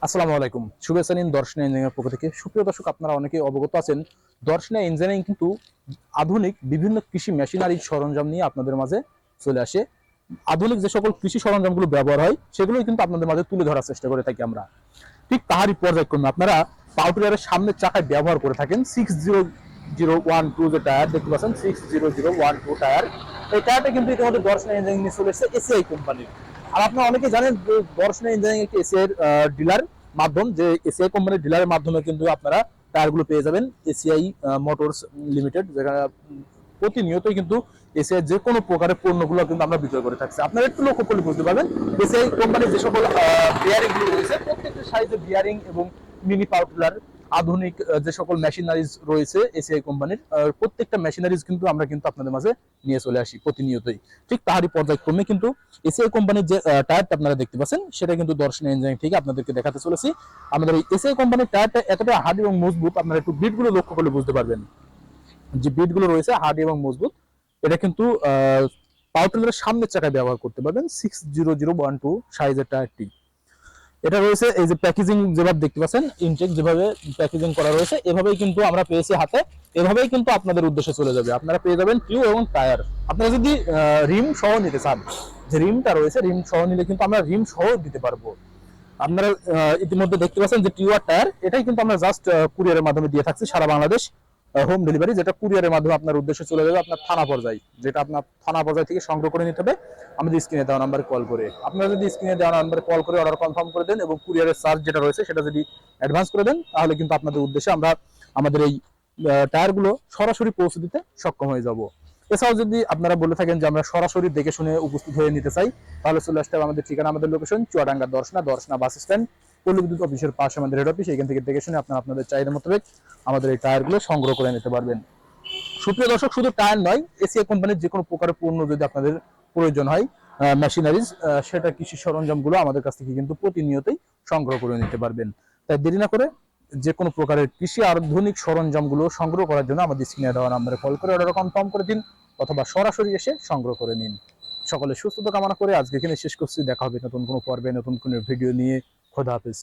আসসালামু আলাইকুম, শুভেচ্ছা নিন দর্শনা ইঞ্জিনিয়ারিং পক্ষ থেকে। সুপ্রিয় দর্শক, আপনারা অনেকেই অবগত আছেন দর্শনা ইঞ্জিনিয়ারিং কিন্তু আধুনিক বিভিন্ন কৃষি মেশিনারি সরঞ্জাম নিয়ে আপনাদের মাঝে চলে আসে। আধুনিক যে সকল কৃষি সরঞ্জামগুলো ব্যবহার হয় সেগুলোই কিন্তু আপনাদের মাঝে তুলে ধরার চেষ্টা করে থাকি আমরা। ঠিক তাহারই পর্যায়ক্রমে আপনারা পাওয়ার টিলারের সামনের চাকায় ব্যবহার করে থাকেন 6001 যে টায়ার দেখতে পাচ্ছেন, 6001 টায়ার। এই টায়ারটা কিন্তু ইতিমধ্যে দর্শনা ইঞ্জিনিয়ারিং নিয়ে চলে এসেছে এসিআই কোম্পানির। আর আপনারা অনেকে জানেন যে দর্শনা ইঞ্জিনিয়ারিং একটি এসিআই ডিলার মাধ্যম, যে এসিআই কোম্পানির ডিলারের মাধ্যমে কিন্তু আপনারা টায়ারগুলো পেয়ে যাবেন। এসিআই মোটরস লিমিটেড, যেখানে প্রতিনিয়তই কিন্তু এসিআই যে কোনো প্রকারের পণ্যগুলো কিন্তু আমরা বিক্রয় করে থাকছি। আপনারা একটু লক্ষ্য করলে বুঝতে পারবেন এসিআই কোম্পানির যে সকল বিয়ারিং গুলো রয়েছে, প্রত্যেকটা সাইজে বিয়ারিং এবং মিনি পাওয়ার টিলার, আধুনিক যে সকল মেশিনারিজ রয়েছে এসিআই কোম্পানির, প্রত্যেকটা মেশিনারিজ কিন্তু আমরা কিন্তু আপনাদের মাঝে নিয়ে চলে আসি প্রতিনিয়তই। ঠিক তাহারই পর্যায়ক্রমে কিন্তু এসিআই কোম্পানির যে টায়ারটা আপনারা দেখতে পাচ্ছেন সেটা কিন্তু দর্শনা ইঞ্জিনিয়ারিং থেকে আপনাদেরকে দেখাতে চলেছি। আমাদের এই এসিআই কোম্পানির টায়ারটা এতটা হার্ড এবং মজবুত, আপনারা একটু বিটগুলো লক্ষ্য করলে বুঝতে পারবেন যে বিটগুলো রয়েছে হার্ড এবং মজবুত। এটা কিন্তু পাওয়ার টিলারের সামনের চাকায় ব্যবহার করতে পারবেন 6001 সাইজের টায়ারটি। এটা রয়েছে এই যে প্যাকেজিং যেভাবে দেখতে পাচ্ছেন, ইনটেক যেভাবে প্যাকেজিং করা রয়েছে এভাবেই কিন্তু আমরা পেয়েছি হাতে, এভাবেই কিন্তু আপনাদের উদ্দেশ্যে চলে যাবে। আপনারা পেয়ে যাবেন টিউব এবং টায়ার। আপনারা যদি রিম সহ নিতে চান, যে রিমটা রয়েছে রিম সহ নিলে কিন্তু আমরা রিম সহ দিতে পারবো। আপনারা ইতিমধ্যে দেখতে পাচ্ছেন যে টিউব আর টায়ার, এটাই কিন্তু আমরা জাস্ট কুরিয়ারের মাধ্যমে দিয়ে থাকছি সারা বাংলাদেশ, হোম ডেলিভারি, যেটা কুরিয়ারের মাধ্যমে আপনার উদ্দেশ্যে চলে যাবে আপনার থানা পর্যায়ে। যেটা আপনার থানা পর্যায় থেকে সংগ্রহ করে নিতে হবে আমাদের স্ক্রিনে দেওয়া নাম্বারে কল করে। আপনারা যদি স্ক্রিনে দেওয়া নাম্বারে কল করে অর্ডার কনফার্ম করে দেন এবং কুরিয়ারের চার্জ যেটা রয়েছে সেটা যদি অ্যাডভান্স করে দেন, তাহলে কিন্তু আপনাদের উদ্দেশ্যে আমরা আমাদের এই টায়ারগুলো সরাসরি পৌঁছে দিতে সক্ষম হয়ে যাব। এছাড়াও যদি আপনারা বলে থাকেন যে আমরা সরাসরি দেখে শুনে উপস্থিত হয়ে নিতে চাই, তাহলে চলে আসতে হবে আমাদের ঠিকানা, আমাদের location Chuadanga Darshana bus stand, পল্লী বিদ্যুৎ অফিসের পাশে আমাদের হেড অফিস। এখান থেকে দেখে শুনে আপনারা আপনাদের চাহিদা মোতাবেক আমাদের এই টায়ারগুলো সংগ্রহ করে নিতে পারবেন। সুপ্রিয় দর্শক, শুধু টায়ার নয়, এসিআই কোম্পানির যে কোনো প্রকারের পণ্য যদি আপনাদের প্রয়োজন হয়, মেশিনারিজ, সেটা কৃষি সরঞ্জামগুলো আমাদের কাছ থেকে কিন্তু প্রতিনিয়তই সংগ্রহ করে নিতে পারবেন। তাই দেরি না করে যে কোনো প্রকারের কৃষি আধুনিক সরঞ্জামগুলো সংগ্রহ করার জন্য আমাদের স্ক্রিনে দেওয়া নাম্বারে কল করে অর্ডার কনফার্ম করে দিন, অথবা সরাসরি এসে সংগ্রহ করে নিন। সকলের সুস্থতা কামনা করে আজকে এখানে শেষ করছি। দেখা হবে নতুন কোনো পর্বে নতুন কোনো ভিডিও নিয়ে। খোদা হাফেজ।